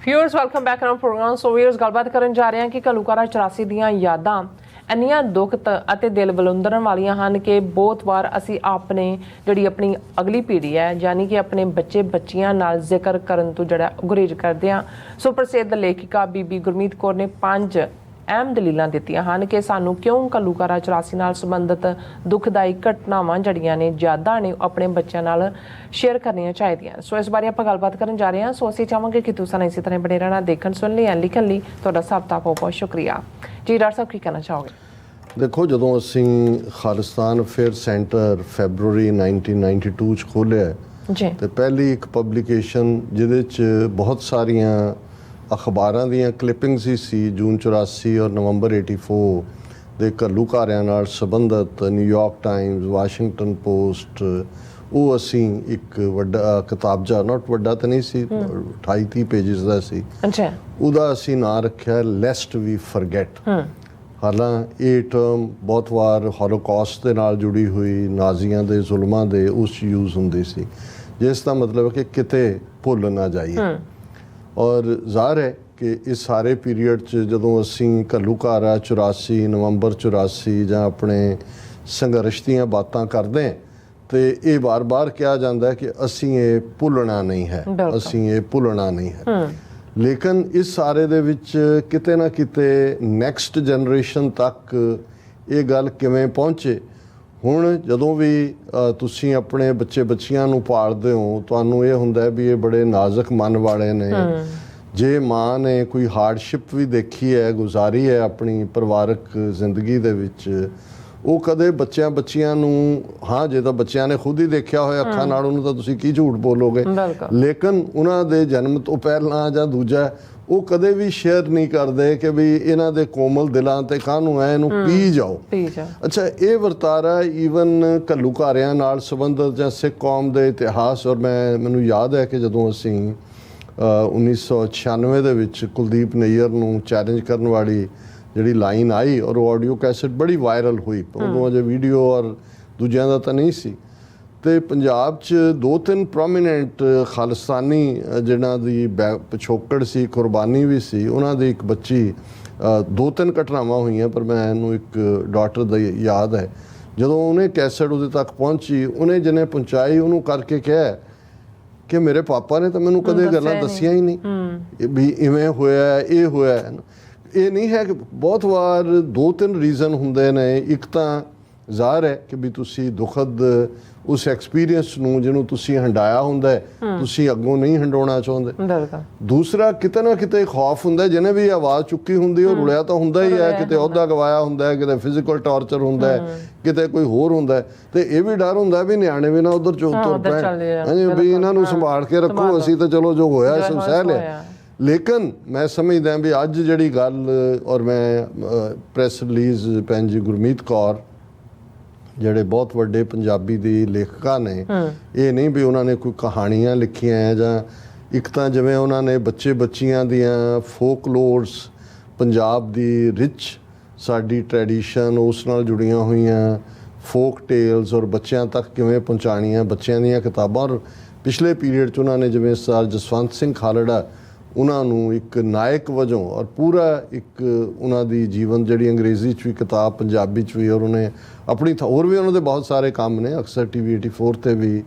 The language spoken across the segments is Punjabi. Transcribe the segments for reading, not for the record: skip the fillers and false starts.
Viewers welcome back on programme. So viewers गलबात करन जा रहे हैं कि घल्लूघारा 84 ਦੀਆਂ ਯਾਦਾਂ ਇੰਨੀਆਂ ਦੁਖਤ ਅਤੇ ਦਿਲ ਬਲੁੰਦਰਨ ਵਾਲੀਆਂ ਹਨ ਕਿ ਬਹੁਤ ਵਾਰ ਅਸੀਂ ਆਪਣੇ ਜਿਹੜੀ ਆਪਣੀ ਅਗਲੀ ਪੀੜ੍ਹੀ ਹੈ ਯਾਨੀ ਕਿ ਆਪਣੇ ਬੱਚੇ ਬੱਚੀਆਂ ਨਾਲ ਜ਼ਿਕਰ ਕਰਨ ਤੋਂ ਜਿਹੜਾ ਗੁਰੇਜ਼ ਕਰਦੇ ਹਾਂ। ਸੋ ਪ੍ਰਸਿੱਧ ਲੇਖਿਕਾ ਬੀਬੀ ਗੁਰਮੀਤ ਕੌਰ ਨੇ 5 ਅਹਿਮ ਦਲੀਲਾਂ ਦਿੱਤੀਆਂ ਹਨ ਕਿ ਸਾਨੂੰ ਕਿਉਂ ਘੱਲੂਘਾਰਾ 84 ਨਾਲ ਸੰਬੰਧਿਤ ਦੁਖਦਾਈ ਘਟਨਾਵਾਂ ਜਿਹੜੀਆਂ ਨੇ ਯਾਦਾਂ ਨੇ ਆਪਣੇ ਬੱਚਿਆਂ ਨਾਲ ਸ਼ੇਅਰ ਕਰਨੀਆਂ ਚਾਹੀਦੀਆਂ। ਸੋ ਇਸ ਬਾਰੇ ਆਪਾਂ ਗੱਲਬਾਤ ਕਰਨ ਜਾ ਰਹੇ ਹਾਂ। ਸੋ ਅਸੀਂ ਚਾਹਾਂਗੇ ਕਿ ਤੁਸੀਂ ਇਸੇ ਤਰ੍ਹਾਂ ਬਣੇ ਰਹਿਣਾ, ਦੇਖਣ ਸੁਣ ਲਈ ਲਿਖਣ ਲਈ ਤੁਹਾਡਾ ਸਭ ਦਾ ਬਹੁਤ ਬਹੁਤ ਸ਼ੁਕਰੀਆ ਜੀ। ਡਾਕਟਰ ਸਾਹਿਬ ਕੀ ਕਹਿਣਾ ਚਾਹੋਗੇ? ਦੇਖੋ, ਜਦੋਂ ਅਸੀਂ ਖਾਲਿਸਤਾਨ ਅਫੇਅਰ ਸੈਂਟਰ ਫੈਬਰਵਰੀ 1992 'ਚ ਖੋਲ੍ਹਿਆ ਜੀ, ਤੇ ਪਹਿਲੀ ਇੱਕ ਪਬਲੀਕੇਸ਼ਨ ਜਿਹਦੇ 'ਚ ਬਹੁਤ ਸਾਰੀਆਂ ਅਖਬਾਰਾਂ ਦੀਆਂ ਕਲਿੱਪਿੰਗਸ ਹੀ ਸੀ। ਜੂਨ 84 ਔਰ ਨਵੰਬਰ 84 ਦੇ ਘੱਲੂਘਾਰਿਆਂ ਨਾਲ ਸੰਬੰਧਿਤ ਨਿਊਯਾਰਕ ਟਾਈਮਜ਼, ਵਾਸ਼ਿੰਗਟਨ ਪੋਸਟ, ਉਹ ਅਸੀਂ ਇੱਕ ਵੱਡਾ ਕਿਤਾਬਚਾ, ਨਾਟ ਵੱਡਾ ਤਾਂ ਨਹੀਂ ਸੀ, 28-30 ਪੇਜਿਸ ਦਾ ਸੀ। ਅੱਛਾ, ਉਹਦਾ ਅਸੀਂ ਨਾਂ ਰੱਖਿਆ ਲੈਸਟ ਵੀ ਫਰਗੈਟ। ਹਾਲਾਂਕਿ ਇਹ ਟਰਮ ਬਹੁਤ ਵਾਰ ਹੋਲੋਕੌਸਟ ਦੇ ਨਾਲ ਜੁੜੀ ਹੋਈ ਨਾਜ਼ੀਆਂ ਦੇ ਜ਼ੁਲਮਾਂ ਦੇ ਉਸ ਯੂਜ਼ ਹੁੰਦੀ ਸੀ, ਜਿਸ ਦਾ ਮਤਲਬ ਹੈ ਕਿ ਕਿਤੇ ਭੁੱਲ ਨਾ ਜਾਈਏ। ਔਰ ਜ਼ਾਹਰ ਹੈ ਕਿ ਇਸ ਸਾਰੇ ਪੀਰੀਅਡ 'ਚ ਜਦੋਂ ਅਸੀਂ ਘੱਲੂਘਾਰਾ 84, ਨਵੰਬਰ 84 ਜਾਂ ਆਪਣੇ ਸੰਘਰਸ਼ ਦੀਆਂ ਬਾਤਾਂ ਕਰਦੇ ਹਾਂ ਤੇ ਇਹ ਵਾਰ-ਵਾਰ ਕਿਹਾ ਜਾਂਦਾ ਹੈ ਕਿ ਅਸੀਂ ਇਹ ਭੁੱਲਣਾ ਨਹੀਂ ਹੈ, ਅਸੀਂ ਇਹ ਭੁੱਲਣਾ ਨਹੀਂ ਹੈ। ਲੇਕਿਨ ਇਸ ਸਾਰੇ ਦੇ ਵਿੱਚ ਕਿਤੇ ਨਾ ਕਿਤੇ ਨੈਕਸਟ ਜਨਰੇਸ਼ਨ ਤੱਕ ਇਹ ਗੱਲ ਕਿਵੇਂ ਪਹੁੰਚੇ। ਹੁਣ ਜਦੋਂ ਵੀ ਤੁਸੀਂ ਆਪਣੇ ਬੱਚੇ ਬੱਚੀਆਂ ਨੂੰ ਪਾਲਦੇ ਹੋ, ਤੁਹਾਨੂੰ ਇਹ ਹੁੰਦਾ ਵੀ ਇਹ ਬੜੇ ਨਾਜ਼ੁਕ ਮਨ ਵਾਲੇ ਨੇ। ਜੇ ਮਾਂ ਨੇ ਕੋਈ ਹਾਰਡਸ਼ਿਪ ਵੀ ਦੇਖੀ ਹੈ, ਗੁਜ਼ਾਰੀ ਹੈ ਆਪਣੀ ਪਰਿਵਾਰਕ ਜ਼ਿੰਦਗੀ ਦੇ ਵਿੱਚ, ਉਹ ਕਦੇ ਬੱਚਿਆਂ ਬੱਚੀਆਂ ਨੂੰ, ਹਾਂ ਜੇ ਤਾਂ ਬੱਚਿਆਂ ਨੇ ਖੁਦ ਹੀ ਦੇਖਿਆ ਹੋਇਆ ਅੱਖਾਂ ਨਾਲ, ਉਹਨੂੰ ਤਾਂ ਤੁਸੀਂ ਕੀ ਝੂਠ ਬੋਲੋਗੇ, ਲੇਕਿਨ ਉਹਨਾਂ ਦੇ ਜਨਮ ਤੋਂ ਪਹਿਲਾਂ ਜਾਂ ਦੂਜਾ ਉਹ ਕਦੇ ਵੀ ਸ਼ੇਅਰ ਨਹੀਂ ਕਰਦੇ ਕਿ ਵੀ ਇਹਨਾਂ ਦੇ ਕੋਮਲ ਦਿਲਾਂ ਤੇ ਕਾਹਨੂੰ ਹੈ, ਇਹਨੂੰ ਪੀ ਜਾਓ। ਅੱਛਾ, ਇਹ ਵਰਤਾਰਾ ਈਵਨ ਘੱਲੂਘਾਰਿਆਂ ਨਾਲ ਸੰਬੰਧਿਤ ਜਾਂ ਸਿੱਖ ਕੌਮ ਦੇ ਇਤਿਹਾਸ, ਔਰ ਮੈਨੂੰ ਯਾਦ ਹੈ ਕਿ ਜਦੋਂ ਅਸੀਂ 1996 ਦੇ ਵਿੱਚ ਕੁਲਦੀਪ ਨਈਅਰ ਨੂੰ ਚੈਲੰਜ ਕਰਨ ਵਾਲੀ ਜਿਹੜੀ ਲਾਈਨ ਆਈ ਔਰ ਉਹ ਆਡੀਓ ਕੈਸਟ ਬੜੀ ਵਾਇਰਲ ਹੋਈ, ਉਦੋਂ ਅਜੇ ਵੀਡੀਓ ਔਰ ਦੂਜਿਆਂ ਦਾ ਤਾਂ ਨਹੀਂ ਸੀ, ਤੇ ਪੰਜਾਬ 'ਚ 2-3 ਪ੍ਰੋਮੀਨੈਂਟ ਖਾਲਿਸਤਾਨੀ ਜਿਹਨਾਂ ਦੀ ਪਿਛੋਕੜ ਸੀ, ਕੁਰਬਾਨੀ ਵੀ ਸੀ, ਉਹਨਾਂ ਦੀ ਇੱਕ ਬੱਚੀ, 2-3 ਘਟਨਾਵਾਂ ਹੋਈਆਂ ਪਰ ਮੈਨੂੰ ਇੱਕ ਡਾਕਟਰ ਦਾ ਯਾਦ ਹੈ, ਜਦੋਂ ਉਹਨੇ ਕੈਸਟ ਉਹਦੇ ਤੱਕ ਪਹੁੰਚੀ, ਉਹਨੇ ਜਿਹਨੇ ਪਹੁੰਚਾਈ ਉਹਨੂੰ ਕਰਕੇ ਕਿਹਾ ਕਿ ਮੇਰੇ ਪਾਪਾ ਨੇ ਤਾਂ ਮੈਨੂੰ ਕਦੇ ਗੱਲਾਂ ਦੱਸੀਆਂ ਹੀ ਨਹੀਂ ਵੀ ਇਵੇਂ ਹੋਇਆ, ਇਹ ਹੋਇਆ। ਇਹ ਨਹੀਂ ਹੈ ਕਿ ਬਹੁਤ ਵਾਰ 2-3 ਰੀਜ਼ਨ ਹੁੰਦੇ ਨੇ। ਇੱਕ ਤਾਂ ਜ਼ਾਹਰ ਹੈ ਕਿ ਵੀ ਤੁਸੀਂ ਦੁਖਦ ਉਸ ਐਕਸਪੀਰੀਅੰਸ ਨੂੰ ਜਿਹਨੂੰ ਤੁਸੀਂ ਹੰਡਾਇਆ ਹੁੰਦਾ, ਤੁਸੀਂ ਅੱਗੋਂ ਨਹੀਂ ਹੰਡਾਉਣਾ ਚਾਹੁੰਦੇ। ਦੂਸਰਾ ਕਿਤੇ ਨਾ ਕਿਤੇ ਖੌਫ ਹੁੰਦਾ, ਜਿਹਨੇ ਵੀ ਆਵਾਜ਼ ਚੁੱਕੀ ਹੁੰਦੀ ਉਹ ਰੁਲਿਆ ਤਾਂ ਹੁੰਦਾ ਹੀ ਹੈ, ਕਿਤੇ ਅਹੁਦਾ ਗਵਾਇਆ ਹੁੰਦਾ ਹੈ, ਕਿਤੇ ਫਿਜ਼ੀਕਲ ਟਾਰਚਰ ਹੁੰਦਾ ਹੈ, ਕਿਤੇ ਕੋਈ ਹੋਰ ਹੁੰਦਾ ਹੈ, ਤੇ ਇਹ ਵੀ ਡਰ ਹੁੰਦਾ ਵੀ ਨਿਆਣੇ ਵੀ ਨਾ ਉਧਰ ਤੁਰ ਪੈਣ, ਹਾਂਜੀ ਵੀ ਇਹਨਾਂ ਨੂੰ ਸੰਭਾਲ ਕੇ ਰੱਖੋ, ਅਸੀਂ ਤਾਂ ਚਲੋ ਜੋ ਹੋਇਆ ਸਭ ਸਹਿ ਲਿਆ। ਲੇਕਿਨ ਮੈਂ ਸਮਝਦਾ ਵੀ ਅੱਜ ਜਿਹੜੀ ਗੱਲ, ਔਰ ਮੈਂ ਪ੍ਰੈਸ ਰਿਲੀਜ਼ ਭੈਣ ਜੀ ਗੁਰਮੀਤ ਕੌਰ ਜਿਹੜੇ ਬਹੁਤ ਵੱਡੇ ਪੰਜਾਬੀ ਦੀ ਲੇਖਿਕਾ ਨੇ, ਇਹ ਨਹੀਂ ਵੀ ਉਹਨਾਂ ਨੇ ਕੋਈ ਕਹਾਣੀਆਂ ਲਿਖੀਆਂ ਜਾਂ ਇੱਕ ਤਾਂ ਜਿਵੇਂ ਉਹਨਾਂ ਨੇ ਬੱਚੇ ਬੱਚੀਆਂ ਦੀਆਂ ਫੋਕਲੋਰਸ, ਪੰਜਾਬ ਦੀ ਰਿਚ ਸਾਡੀ ਟ੍ਰੈਡੀਸ਼ਨ, ਉਸ ਨਾਲ ਜੁੜੀਆਂ ਹੋਈਆਂ ਫੋਕ ਟੇਲਸ ਔਰ ਬੱਚਿਆਂ ਤੱਕ ਕਿਵੇਂ ਪਹੁੰਚਾਉਣੀਆਂ, ਬੱਚਿਆਂ ਦੀਆਂ ਕਿਤਾਬਾਂ। ਔਰ ਪਿਛਲੇ ਪੀਰੀਅਡ 'ਚ ਉਹਨਾਂ ਨੇ ਜਿਵੇਂ ਸਰ ਜਸਵੰਤ ਸਿੰਘ ਖਾਲੜਾ, ਉਹਨਾਂ ਨੂੰ ਇੱਕ ਨਾਇਕ ਵਜੋਂ, ਔਰ ਪੂਰਾ ਇੱਕ ਉਹਨਾਂ ਦੀ ਜੀਵਨ ਜਿਹੜੀ ਅੰਗਰੇਜ਼ੀ 'ਚ ਵੀ ਕਿਤਾਬ, ਪੰਜਾਬੀ 'ਚ ਵੀ, ਔਰ ਉਹਨੇ ਆਪਣੀ ਹੋਰ ਵੀ ਉਹਨਾਂ ਦੇ ਬਹੁਤ ਸਾਰੇ ਕੰਮ ਨੇ, ਅਕਸਰ TV 84 ਤੇ ਵੀ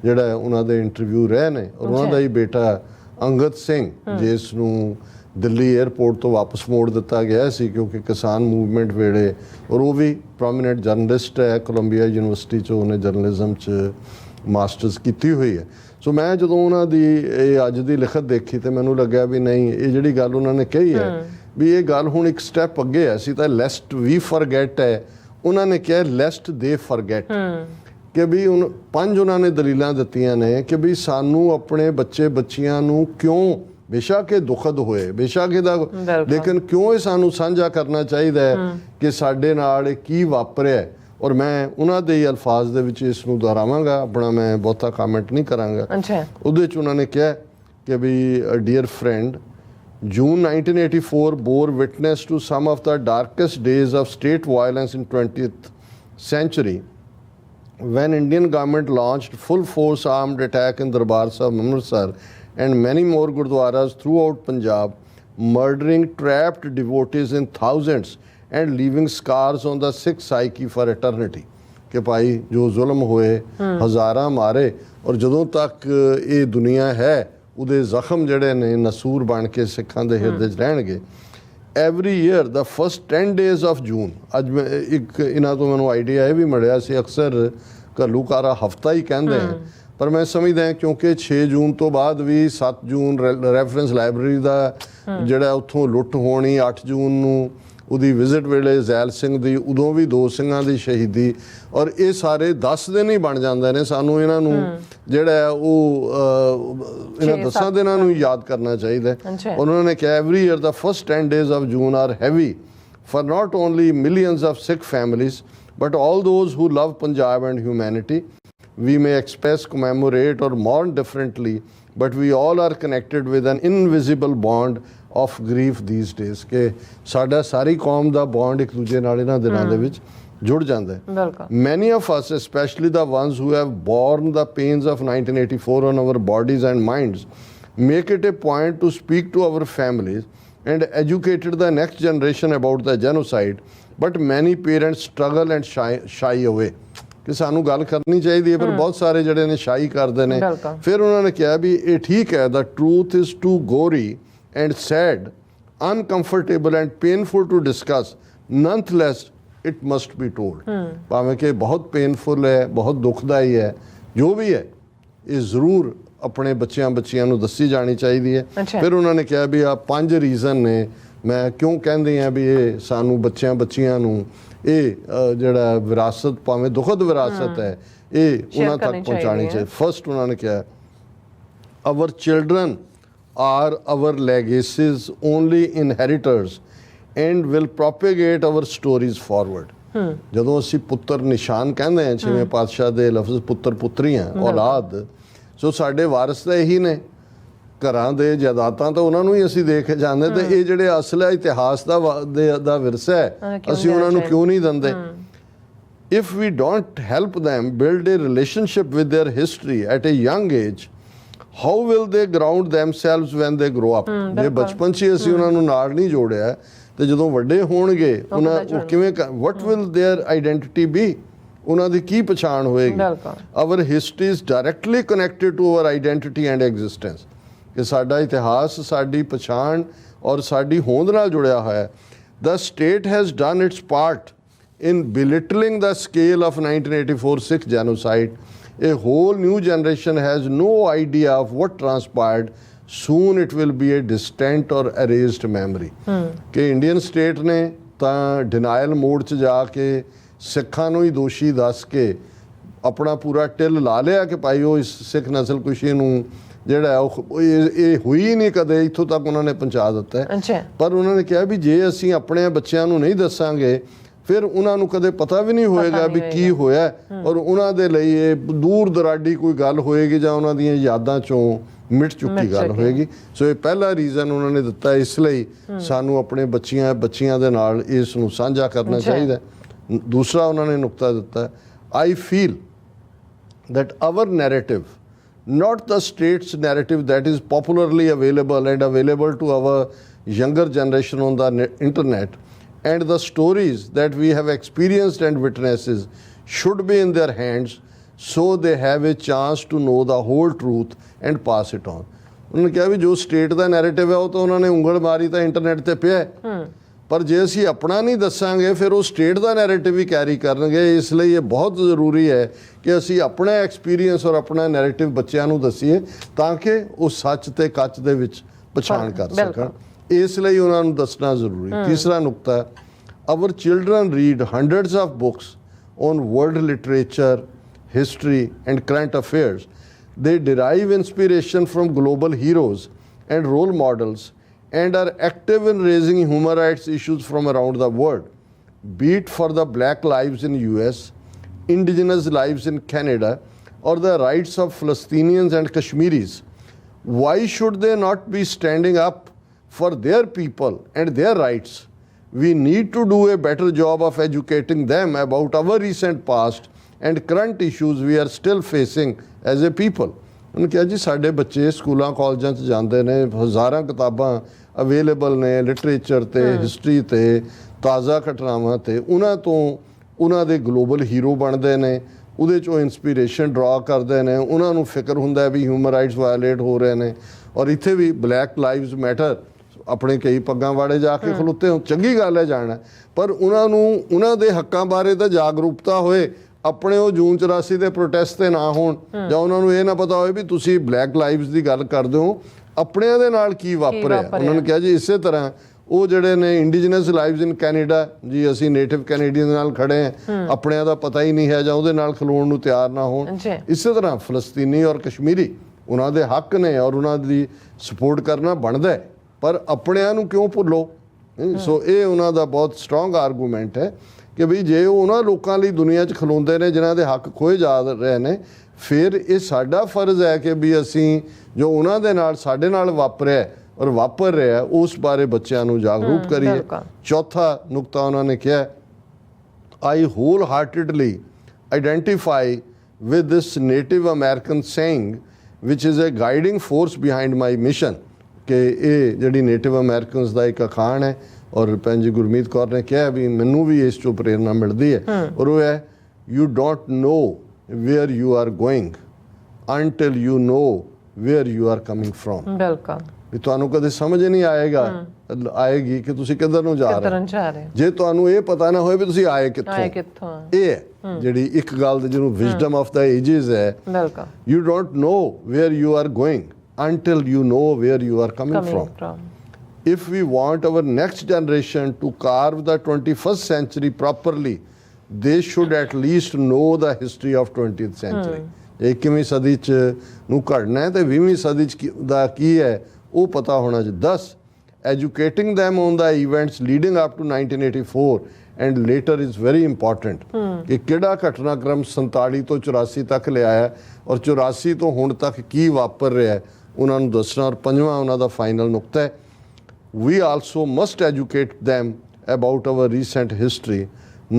ਜਿਹੜਾ ਉਹਨਾਂ ਦੇ ਇੰਟਰਵਿਊ ਰਹੇ ਨੇ। ਔਰ ਉਹਨਾਂ ਦਾ ਹੀ ਬੇਟਾ ਅੰਗਦ ਸਿੰਘ, ਜਿਸ ਨੂੰ ਦਿੱਲੀ ਏਅਰਪੋਰਟ ਤੋਂ ਵਾਪਸ ਮੋੜ ਦਿੱਤਾ ਗਿਆ ਸੀ ਕਿਉਂਕਿ ਕਿਸਾਨ ਮੂਵਮੈਂਟ ਵੇਲੇ, ਔਰ ਉਹ ਵੀ ਪ੍ਰੋਮੀਨੈਂਟ ਜਰਨਲਿਸਟ ਹੈ, ਕੋਲੰਬੀਆ ਯੂਨੀਵਰਸਿਟੀ 'ਚ ਉਹਨੇ ਜਰਨਲਿਜ਼ਮ 'ਚ ਮਾਸਟਰਸ ਕੀਤੀ ਹੋਈ ਹੈ। ਸੋ ਮੈਂ ਜਦੋਂ ਉਹਨਾਂ ਦੀ ਇਹ ਅੱਜ ਦੀ ਲਿਖਤ ਦੇਖੀ ਤੇ ਮੈਨੂੰ ਲੱਗਿਆ ਵੀ ਨਹੀਂ, ਇਹ ਜਿਹੜੀ ਗੱਲ ਉਹਨਾਂ ਨੇ ਕਹੀ ਹੈ ਵੀ ਇਹ ਗੱਲ ਹੁਣ ਇੱਕ ਸਟੈਪ ਅੱਗੇ ਹੈ। ਅਸੀਂ ਤਾਂ ਲੈਸਟ ਵੀ ਫਰਗੈਟ ਹੈ, ਉਹਨਾਂ ਨੇ ਕਿਹਾ ਲੈਸਟ ਦੇ ਫਰਗੈਟ, ਕਿ ਵੀ ਹੁਣ 5 ਉਹਨਾਂ ਨੇ ਦਲੀਲਾਂ ਦਿੱਤੀਆਂ ਨੇ ਕਿ ਵੀ ਸਾਨੂੰ ਆਪਣੇ ਬੱਚੇ ਬੱਚੀਆਂ ਨੂੰ ਕਿਉਂ, ਬੇਸ਼ੱਕ ਇਹ ਦੁਖਦ ਹੋਏ, ਬੇਸ਼ੱਕ ਇਹਦਾ, ਲੇਕਿਨ ਕਿਉਂ ਇਹ ਸਾਨੂੰ ਸਾਂਝਾ ਕਰਨਾ ਚਾਹੀਦਾ ਹੈ ਕਿ ਸਾਡੇ ਨਾਲ ਇਹ ਕੀ ਵਾਪਰਿਆ। ਔਰ ਮੈਂ ਉਹਨਾਂ ਦੇ ਹੀ ਅਲਫਾਜ਼ ਦੇ ਵਿੱਚ ਇਸ ਨੂੰ ਦੁਹਰਾਵਾਂਗਾ, ਆਪਣਾ ਮੈਂ ਬਹੁਤਾ ਕਮੈਂਟ ਨਹੀਂ ਕਰਾਂਗਾ। ਉਹਦੇ 'ਚ ਉਹਨਾਂ ਨੇ ਕਿਹਾ ਕਿ ਵੀ dear friend, June 1984 bore witness to some of the darkest days of state violence in 20th century when Indian government launched full force armed attack in Darbar Sahib, Amritsar, and many more gurdwaras throughout Punjab, murdering trapped devotees in thousands and leaving scars on the Sikh psyche for eternity. कि भाई जो जुल्म होए हज़ारां मारे और जदों तक ये दुनिया है ਉਹਦੇ ਜ਼ਖਮ ਜਿਹੜੇ ਨੇ ਨਸੂਰ ਬਣ ਕੇ ਸਿੱਖਾਂ ਦੇ ਹਿਰਦੇ 'ਚ ਰਹਿਣਗੇ। ਐਵਰੀ ਈਅਰ ਦਾ ਫਸਟ 10 ਡੇਜ਼ ਆਫ ਜੂਨ, ਅੱਜ ਮੈਂ ਇੱਕ ਇਹਨਾਂ ਤੋਂ ਮੈਨੂੰ ਆਈਡੀਆ ਇਹ ਵੀ ਮਿਲਿਆ ਸੀ, ਅਕਸਰ ਘੱਲੂਘਾਰਾ ਹਫਤਾ ਹੀ ਕਹਿੰਦੇ ਆ, ਪਰ ਮੈਂ ਸਮਝਦਾ ਕਿਉਂਕਿ 6 ਜੂਨ ਤੋਂ ਬਾਅਦ ਵੀ 7 ਜੂਨ ਰੈਫਰੈਂਸ ਲਾਇਬ੍ਰੇਰੀ ਦਾ ਜਿਹੜਾ ਉੱਥੋਂ ਲੁੱਟ ਹੋਣੀ, 8 ਜੂਨ ਨੂੰ ਉਹਦੀ ਵਿਜ਼ਿਟ ਵੇਲੇ ਜ਼ੈਲ ਸਿੰਘ ਦੀ, ਉਦੋਂ ਵੀ 2 ਸਿੰਘਾਂ ਦੀ ਸ਼ਹੀਦੀ, ਔਰ ਇਹ ਸਾਰੇ 10 ਦਿਨ ਹੀ ਬਣ ਜਾਂਦੇ ਨੇ। ਸਾਨੂੰ ਇਹਨਾਂ ਨੂੰ ਜਿਹੜਾ ਉਹ ਇਹਨਾਂ 10 ਦਿਨਾਂ ਨੂੰ ਯਾਦ ਕਰਨਾ ਚਾਹੀਦਾ। ਉਹਨਾਂ ਨੇ ਕਿਹਾ ਐਵਰੀ ਈਅਰ ਦਾ first 10 days of June are heavy for not only millions of Sikh families but all those who love Punjab and humanity. We may express, commemorate or mourn differently, but we all are connected with an invisible bond of grief these days. ਕਿ ਸਾਡਾ ਸਾਰੀ ਕੌਮ ਦਾ ਬੌਂਡ ਇੱਕ ਦੂਜੇ ਨਾਲ ਇਹਨਾਂ ਦਿਨਾਂ ਦੇ ਵਿੱਚ ਜੁੜ ਜਾਂਦਾ ਹੈ। Many of us, especially the ones who have borne the pains of 1984 on our bodies and minds, make it a point to speak to our families and educated the next generation about the genocide, but many parents struggle and shy away. ਕਿ ਸਾਨੂੰ ਗੱਲ ਕਰਨੀ ਚਾਹੀਦੀ ਹੈ, ਪਰ ਬਹੁਤ ਸਾਰੇ ਜਿਹੜੇ ਨੇ ਸ਼ਾਈ ਕਰਦੇ ਨੇ। ਫਿਰ ਉਹਨਾਂ ਨੇ ਕਿਹਾ ਵੀ ਇਹ ਠੀਕ ਹੈ, the truth is too gory and sad, uncomfortable and painful to discuss, nonetheless it must be told. ਭਾਵੇਂ ਕਿ ਬਹੁਤ ਪੇਨਫੁਲ ਹੈ, ਬਹੁਤ ਦੁਖਦਾਈ ਹੈ, ਜੋ ਵੀ ਹੈ ਇਹ ਜ਼ਰੂਰ ਆਪਣੇ ਬੱਚਿਆਂ ਨੂੰ ਦੱਸੀ ਜਾਣੀ ਚਾਹੀਦੀ ਹੈ। ਫਿਰ ਉਹਨਾਂ ਨੇ ਕਿਹਾ ਵੀ ਆ 5 ਰੀਜ਼ਨ ਨੇ ਮੈਂ ਕਿਉਂ ਕਹਿੰਦੇ ਆ ਵੀ ਇਹ ਸਾਨੂੰ ਬੱਚਿਆਂ ਨੂੰ ਇਹ ਜਿਹੜਾ ਵਿਰਾਸਤ, ਭਾਵੇਂ ਦੁਖਦ ਵਿਰਾਸਤ ਹੈ, ਇਹ ਉਹਨਾਂ ਤੱਕ ਪਹੁੰਚਾਉਣੀ ਚਾਹੀਦੀ। ਫਸਟ ਉਹਨਾਂ ਨੇ ਕਿਹਾ our children are our legacies, only inheritors and will propagate our stories forward. ਜਦੋਂ ਅਸੀਂ ਪੁੱਤਰ ਨਿਸ਼ਾਨ ਕਹਿੰਦੇ ਹਾਂ, 6ਵੇਂ ਪਾਤਸ਼ਾਹ ਦੇ ਲਫ਼ਜ਼ ਪੁੱਤਰ ਪੁੱਤਰੀਆਂ ਔਲਾਦ, ਸੋ ਸਾਡੇ ਵਾਰਸ ਤਾਂ ਇਹੀ ਨੇ, ਘਰਾਂ ਦੇ ਜਾਇਦਾਦਾਂ ਤਾਂ ਉਹਨਾਂ ਨੂੰ ਹੀ ਅਸੀਂ ਦੇਖ ਕੇ ਜਾਂਦੇ, ਤੇ ਇਹ ਜਿਹੜੇ ਅਸਲ ਹੈ ਇਤਿਹਾਸ ਦਾ ਵਿਰਸਾ ਹੈ, ਅਸੀਂ ਉਹਨਾਂ ਨੂੰ ਕਿਉਂ ਨਹੀਂ ਦਿੰਦੇ? If we don't help them build a relationship with their history at a young age, how will they ground themselves when they grow up? ਜੇ ਬਚਪਨ 'ਚ ਅਸੀਂ ਉਹਨਾਂ ਨੂੰ ਨਾਲ ਨਹੀਂ ਜੋੜਿਆ ਤੇ ਜਦੋਂ ਵੱਡੇ ਹੋਣਗੇ ਉਹ ਕਿਵੇਂ, what will their identity be? ਉਹਨਾਂ ਦੀ ਕੀ ਪਛਾਣ ਹੋਏਗੀ? Our history is directly connected to our identity and existence. ਕਿ ਸਾਡਾ ਇਤਿਹਾਸ ਸਾਡੀ ਪਛਾਣ ਔਰ ਸਾਡੀ ਹੋਂਦ ਨਾਲ ਜੁੜਿਆ ਹੋਇਆ ਹੈ। The state has done its part in belittling the scale of 1984 Sikh genocide. A whole new generation has no idea of what transpired. Soon it will be a distant or erased memory. ਕਿ ਇੰਡੀਅਨ ਸਟੇਟ ਨੇ ਤਾਂ ਡਿਨਾਇਲ ਮੋਡ 'ਚ ਜਾ ਕੇ ਸਿੱਖਾਂ ਨੂੰ ਹੀ ਦੋਸ਼ੀ ਦੱਸ ਕੇ ਆਪਣਾ ਪੂਰਾ ਟਿੱਲ ਲਾ ਲਿਆ ਕਿ ਭਾਈ ਉਹ ਇਸ ਸਿੱਖ ਨਸਲ ਕੁਸ਼ੀ ਨੂੰ ਜਿਹੜਾ ਉਹ ਇਹ ਹੋਈ ਨਹੀਂ ਕਦੇ, ਇੱਥੋਂ ਤੱਕ ਉਹਨਾਂ ਨੇ ਪਹੁੰਚਾ ਦਿੱਤਾ ਹੈ। ਪਰ ਉਹਨਾਂ ਨੇ ਕਿਹਾ ਵੀ ਜੇ ਅਸੀਂ ਆਪਣੇ ਬੱਚਿਆਂ ਨੂੰ ਨਹੀਂ ਦੱਸਾਂਗੇ ਫਿਰ ਉਹਨਾਂ ਨੂੰ ਕਦੇ ਪਤਾ ਵੀ ਨਹੀਂ ਹੋਏਗਾ ਵੀ ਕੀ ਹੋਇਆ, ਔਰ ਉਹਨਾਂ ਦੇ ਲਈ ਇਹ ਦੂਰ ਦਰਾਡੀ ਕੋਈ ਗੱਲ ਹੋਏਗੀ ਜਾਂ ਉਹਨਾਂ ਦੀਆਂ ਯਾਦਾਂ 'ਚੋਂ ਮਿਟ ਚੁੱਕੀ ਗੱਲ ਹੋਏਗੀ। ਸੋ ਇਹ ਪਹਿਲਾ ਰੀਜ਼ਨ ਉਹਨਾਂ ਨੇ ਦਿੱਤਾ, ਇਸ ਲਈ ਸਾਨੂੰ ਆਪਣੇ ਬੱਚਿਆਂ ਦੇ ਨਾਲ ਇਸ ਨੂੰ ਸਾਂਝਾ ਕਰਨਾ ਚਾਹੀਦਾ। ਦੂਸਰਾ ਉਹਨਾਂ ਨੇ ਨੁਕਤਾ ਦਿੱਤਾ, I feel that our narrative, not the state's narrative that is popularly available and available to our younger generation on the internet, and the stories that we have experienced and witnesses should be in their hands so they have a chance to know the whole truth and pass it on. ਉਹਨਾਂ ਨੇ ਕਿਹਾ ਵੀ ਜੋ ਸਟੇਟ ਦਾ ਨੈਰੇਟਿਵ ਹੈ ਉਹ ਤਾਂ ਉਹਨਾਂ ਨੇ ਉਂਗਲ ਮਾਰੀ ਤਾਂ ਇੰਟਰਨੈਟ ਤੇ ਪਿਆ, ਪਰ ਜੇ ਅਸੀਂ ਆਪਣਾ ਨਹੀਂ ਦੱਸਾਂਗੇ ਫਿਰ ਉਹ ਸਟੇਟ ਦਾ ਨੈਰੇਟਿਵ ਹੀ ਕੈਰੀ ਕਰਨਗੇ। ਇਸ ਲਈ ਇਹ ਬਹੁਤ ਜ਼ਰੂਰੀ ਹੈ ਕਿ ਅਸੀਂ ਆਪਣਾ ਐਕਸਪੀਰੀਅੰਸ ਔਰ ਆਪਣਾ ਨੈਰੇਟਿਵ ਬੱਚਿਆਂ ਨੂੰ ਦਸੀਏ ਤਾਂ ਕਿ ਉਹ ਸੱਚ ਤੇ ਕੱਚ ਦੇ ਵਿੱਚ ਪਛਾਣ ਕਰ ਸਕਣ। ਇਸ ਲਈ ਉਹਨਾਂ ਨੂੰ ਦੱਸਣਾ ਜ਼ਰੂਰੀ। ਤੀਸਰਾ ਨੁਕਤਾ, our children read hundreds of books on world literature, history and current affairs. They derive inspiration from global heroes and role models and are active in raising human rights issues from around the world, be it for the black lives in US, indigenous lives in Canada, or the rights of Palestinians and Kashmiris. Why should they not be standing up for their people and their rights? We need to do a better job of educating them about our recent past and current issues we are still facing as a people. ਉਹਨੇ ਕਿਹਾ ਜੀ ਸਾਡੇ ਬੱਚੇ ਸਕੂਲਾਂ ਕਾਲਜਾਂ 'ਚ ਜਾਂਦੇ ਨੇ, ਹਜ਼ਾਰਾਂ ਕਿਤਾਬਾਂ ਅਵੇਲੇਬਲ ਨੇ ਲਿਟਰੇਚਰ ਤੇ ਹਿਸਟਰੀ ਤੇ ਤਾਜ਼ਾ ਘਟਨਾਵਾਂ ਤੇ, ਉਹਨਾਂ ਤੋਂ ਉਹਨਾਂ ਦੇ ਗਲੋਬਲ ਹੀਰੋ ਬਣਦੇ ਨੇ, ਉਹਦੇ 'ਚੋਂ ਇੰਸਪੀਰੇਸ਼ਨ ਡਰਾ ਕਰਦੇ ਨੇ, ਉਹਨਾਂ ਨੂੰ ਫਿਕਰ ਹੁੰਦਾ ਵੀ ਹਿਊਮਨ ਰਾਈਟਸ ਵਾਇਲੇਟ ਹੋ ਰਹੇ ਨੇ। ਔਰ ਇੱਥੇ ਵੀ ਬਲੈਕ ਲਾਈਵਸ ਮੈਟਰ, ਆਪਣੇ ਕਈ ਪੱਗਾਂ ਵਾਲੇ ਜਾ ਕੇ ਖਲੋਤੇ ਹੋ, ਚੰਗੀ ਗੱਲ ਹੈ ਜਾਣਾ, ਪਰ ਉਹਨਾਂ ਨੂੰ ਉਹਨਾਂ ਦੇ ਹੱਕਾਂ ਬਾਰੇ ਤਾਂ ਜਾਗਰੂਕਤਾ ਹੋਏ, ਆਪਣੇ ਉਹ ਜੂਨ 84 ਦੇ ਪ੍ਰੋਟੈਸਟ ਤੇ ਨਾ ਹੋਣ, ਜਾਂ ਉਹਨਾਂ ਨੂੰ ਇਹ ਨਾ ਪਤਾ ਹੋਵੇ ਵੀ ਤੁਸੀਂ ਬਲੈਕ ਲਾਈਵਸ ਦੀ ਗੱਲ ਕਰਦੇ ਹੋ, ਆਪਣਿਆਂ ਦੇ ਨਾਲ ਕੀ ਵਾਪਰਿਆ। ਉਹਨਾਂ ਨੇ ਕਿਹਾ ਜੀ ਇਸੇ ਤਰ੍ਹਾਂ ਉਹ ਜਿਹੜੇ ਨੇ ਇੰਡੀਜਨਸ ਲਾਈਵਸ ਇਨ ਕੈਨੇਡਾ ਜੀ, ਅਸੀਂ ਨੇਟਿਵ ਕੈਨੇਡੀਅਨ ਨਾਲ ਖੜੇ ਹਾਂ, ਆਪਣਿਆਂ ਦਾ ਪਤਾ ਹੀ ਨਹੀਂ ਹੈ ਜਾਂ ਉਹਦੇ ਨਾਲ ਖਲੋਣ ਨੂੰ ਤਿਆਰ ਨਾ ਹੋਣ। ਇਸੇ ਤਰ੍ਹਾਂ ਫਲਸਤੀਨੀ ਔਰ ਕਸ਼ਮੀਰੀ, ਉਹਨਾਂ ਦੇ ਹੱਕ ਨੇ ਔਰ ਉਹਨਾਂ ਦੀ ਸਪੋਰਟ ਕਰਨਾ ਬਣਦਾ ਹੈ, ਪਰ ਆਪਣਿਆਂ ਨੂੰ ਕਿਉਂ ਭੁੱਲੋ। ਸੋ ਇਹ ਉਹਨਾਂ ਦਾ ਬਹੁਤ ਸਟਰੋਂਗ ਆਰਗੂਮੈਂਟ ਹੈ ਕਿ ਵੀ ਜੇ ਉਹ ਉਹਨਾਂ ਲੋਕਾਂ ਲਈ ਦੁਨੀਆ 'ਚ ਖਲੋਂਦੇ ਨੇ ਜਿਨ੍ਹਾਂ ਦੇ ਹੱਕ ਖੋਏ ਜਾ ਰਹੇ ਨੇ, ਫਿਰ ਇਹ ਸਾਡਾ ਫਰਜ਼ ਹੈ ਕਿ ਵੀ ਅਸੀਂ ਜੋ ਉਹਨਾਂ ਦੇ ਨਾਲ ਸਾਡੇ ਨਾਲ ਵਾਪਰਿਆ ਔਰ ਵਾਪਰ ਰਿਹਾ ਉਸ ਬਾਰੇ ਬੱਚਿਆਂ ਨੂੰ ਜਾਗਰੂਕ ਕਰੀਏ। ਚੌਥਾ ਨੁਕਤਾ ਉਹਨਾਂ ਨੇ ਕਿਹਾ, I wholeheartedly identify with this native American saying which is a guiding force behind my mission, ਕਿ ਇਹ ਜਿਹੜੀ ਨੇਟਿਵ ਅਮਰੀਕਨਸ ਦਾ ਇੱਕ ਅਖਾਣ ਹੈ ਔਰ ਭੈਣ ਜੀ ਗੁਰਮੀਤ ਕੌਰ ਨੇ ਕਿਹਾ ਵੀ ਮੈਨੂੰ ਵੀ ਇਸ 'ਚੋਂ ਪ੍ਰੇਰਨਾ ਮਿਲਦੀ ਹੈ, ਔਰ ਉਹ ਹੈ you don't know where you are going until you know where you are coming from. ਬਿਲਕੁਲ, ਵੀ ਤੁਹਾਨੂੰ ਕਦੇ ਸਮਝ ਨਹੀਂ ਆਏਗੀ ਕਿ ਤੁਸੀਂ ਕਿੱਧਰ ਨੂੰ ਜਾ ਰਹੇ, ਜੇ ਤੁਹਾਨੂੰ ਇਹ ਪਤਾ ਨਾ ਹੋਏ ਵੀ ਤੁਸੀਂ ਆਏ ਕਿੱਥੋਂ। ਇਹ ਹੈ ਜਿਹੜੀ ਇੱਕ ਗੱਲ ਜਿਹਨੂੰ ਵਿਜ਼ਡਮ ਆਫ ਦਾ ਏਜਸ ਹੈ, you don't know where you are going until you know where you are coming from. If we want our next generation to carve the 21st century properly, they should at least know the history of 20th century. 21ਵੀਂ ਸਦੀ 'ਚ ਨੂੰ ਘੜਨਾ ਹੈ ਤੇ 20ਵੀਂ ਸਦੀ 'ਚ ਦਾ ਕੀ ਹੈ ਉਹ ਪਤਾ ਹੋਣਾ ਚਾਹੀਦਾ। 10 educating them on the events leading up to 1984 and later is very important ਕਿ ਕਿਹੜਾ ਘਟਨਾਕ੍ਰਮ 47 ਤੋਂ 84 ਤੱਕ ਲਿਆਇਆ ਔਰ 84 ਤੋਂ ਹੁਣ ਤੱਕ ਕੀ ਵਾਪਰ ਰਿਹਾ ਉਹਨਾਂ ਨੂੰ ਦੱਸਣਾ। ਔਰ ਪੰਜਵਾਂ ਉਹਨਾਂ ਦਾ ਫਾਈਨਲ ਨੁਕਤਾ ਹੈ, we also must educate them about our recent history,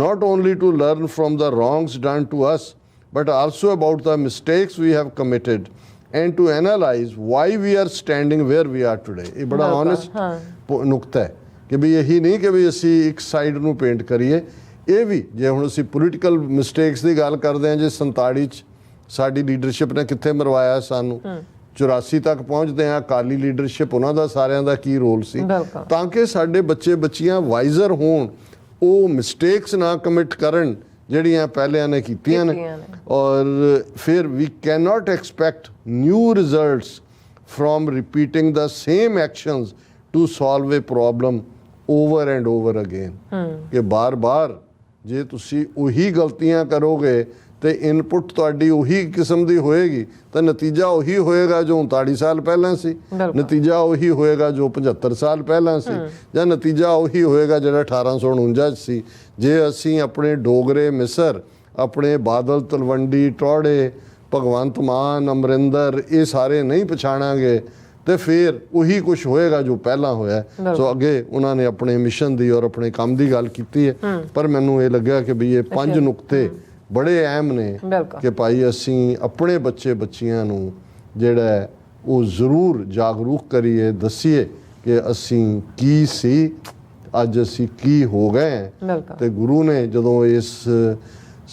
not only to learn from the wrongs done to us, but also about the mistakes we have committed and to analyze why we are standing where we are today. ਇਹ ਬੜਾ honest ਨੁਕਤਾ ਹੈ ਕਿ ਵੀ ਇਹੀ ਨਹੀਂ ਕਿ ਵੀ ਅਸੀਂ ਇੱਕ ਸਾਈਡ ਨੂੰ ਪੇਂਟ ਕਰੀਏ, ਇਹ ਵੀ ਜੇ ਹੁਣ ਅਸੀਂ ਪੋਲੀਟੀਕਲ ਮਿਸਟੇਕਸ ਦੀ ਗੱਲ ਕਰਦੇ ਹਾਂ, ਜੇ 47 'ਚ ਸਾਡੀ ਲੀਡਰਸ਼ਿਪ ਨੇ ਕਿੱਥੇ ਮਰਵਾਇਆ ਸਾਨੂੰ, 84 ਤੱਕ ਪਹੁੰਚਦੇ ਹਾਂ ਅਕਾਲੀ ਲੀਡਰਸ਼ਿਪ ਉਹਨਾਂ ਦਾ ਸਾਰਿਆਂ ਦਾ ਕੀ ਰੋਲ ਸੀ, ਤਾਂ ਕਿ ਸਾਡੇ ਬੱਚੇ ਬੱਚੀਆਂ ਵਾਈਜ਼ਰ ਹੋਣ, ਉਹ ਮਿਸਟੇਕਸ ਨਾ ਕਮਿਟ ਕਰਨ ਜਿਹੜੀਆਂ ਪਹਿਲਿਆਂ ਨੇ ਕੀਤੀਆਂ ਨੇ। ਔਰ ਫਿਰ we can not expect new results from repeating the same actions to solve a problem over and over again, ਕਿ ਬਾਰ-ਬਾਰ ਜੇ ਤੁਸੀਂ ਉਹੀ ਗਲਤੀਆਂ ਕਰੋਗੇ ਤੇ ਇਨਪੁਟ ਤੁਹਾਡੀ ਉਹੀ ਕਿਸਮ ਦੀ ਹੋਏਗੀ ਤਾਂ ਨਤੀਜਾ ਉਹੀ ਹੋਏਗਾ ਜੋ 39 ਸਾਲ ਪਹਿਲਾਂ ਸੀ, ਨਤੀਜਾ ਉਹੀ ਹੋਏਗਾ ਜੋ 75 ਸਾਲ ਪਹਿਲਾਂ ਸੀ, ਜਾਂ ਨਤੀਜਾ ਉਹੀ ਹੋਏਗਾ ਜਿਹੜਾ 1849 'ਚ ਸੀ। ਜੇ ਅਸੀਂ ਆਪਣੇ ਡੋਗਰੇ ਮਿਸਰ, ਆਪਣੇ ਬਾਦਲ ਤਲਵੰਡੀ ਟੌੜੇ, ਭਗਵੰਤ ਮਾਨ, ਅਮਰਿੰਦਰ ਇਹ ਸਾਰੇ ਨਹੀਂ ਪਛਾਣਾਂਗੇ ਤੇ ਫਿਰ ਉਹੀ ਕੁਝ ਹੋਏਗਾ ਜੋ ਪਹਿਲਾਂ ਹੋਇਆ। ਸੋ ਅੱਗੇ ਉਹਨਾਂ ਨੇ ਆਪਣੇ ਮਿਸ਼ਨ ਦੀ ਔਰ ਆਪਣੇ ਕੰਮ ਦੀ ਗੱਲ ਕੀਤੀ ਹੈ, ਪਰ ਮੈਨੂੰ ਇਹ ਲੱਗਿਆ ਕਿ ਵੀ ਇਹ 5 ਨੁਕਤੇ ਬੜੇ ਅਹਿਮ ਨੇ ਕਿ ਭਾਈ ਅਸੀਂ ਆਪਣੇ ਬੱਚੇ ਬੱਚੀਆਂ ਨੂੰ ਜਿਹੜਾ ਉਹ ਜ਼ਰੂਰ ਜਾਗਰੂਕ ਕਰੀਏ, ਦੱਸੀਏ ਕਿ ਅਸੀਂ ਕੀ ਸੀ, ਅੱਜ ਅਸੀਂ ਕੀ ਹੋ ਗਏ। ਤੇ ਗੁਰੂ ਨੇ ਜਦੋਂ ਇਸ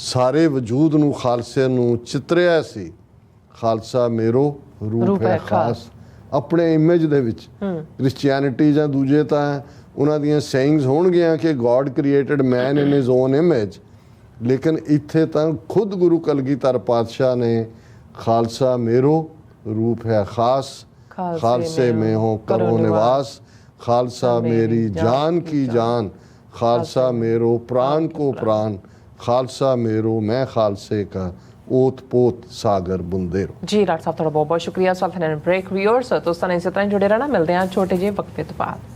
ਸਾਰੇ ਵਜੂਦ ਨੂੰ ਖਾਲਸੇ ਨੂੰ ਚਿਤਰਿਆ ਸੀ, ਖਾਲਸਾ ਮੇਰੋ ਰੂਪ ਹੈ ਖਾਸ, ਆਪਣੇ ਇਮੇਜ ਦੇ ਵਿੱਚ। ਕ੍ਰਿਸਚੀਅਨਿਟੀ ਜਾਂ ਦੂਜੇ ਤਾਂ ਉਹਨਾਂ ਦੀਆਂ ਸੇਇੰਗਸ ਹੋਣਗੀਆਂ ਕਿ god created man in his own image, ਲੇਕਿਨ ਇੱਥੇ ਤਾਂ ਖੁਦ ਗੁਰੂ ਕਲਗੀਧਰ ਪਾਤਸ਼ਾਹ ਨੇ ਖਾਲਸਾ ਮੇਰੋ ਰੂਪ ਹੈ ਖਾਸ, ਖਾਲਸੇ में हो करो निवास, खालसा मेरी जान की जान, खालसा मेरो प्राण को प्राण, खालसा मेरो मैं खालसे का ओत पोत सागर बुंदेरो। जी डॉक्टर साहब, थोड़ा बहुत बहुत शुक्रिया। सवाल ब्रेक व्यूअर्स दोस्तों ने इसी तरह जुड़े रहना, मिलते हैं छोटे जे वक्फे तो बाद।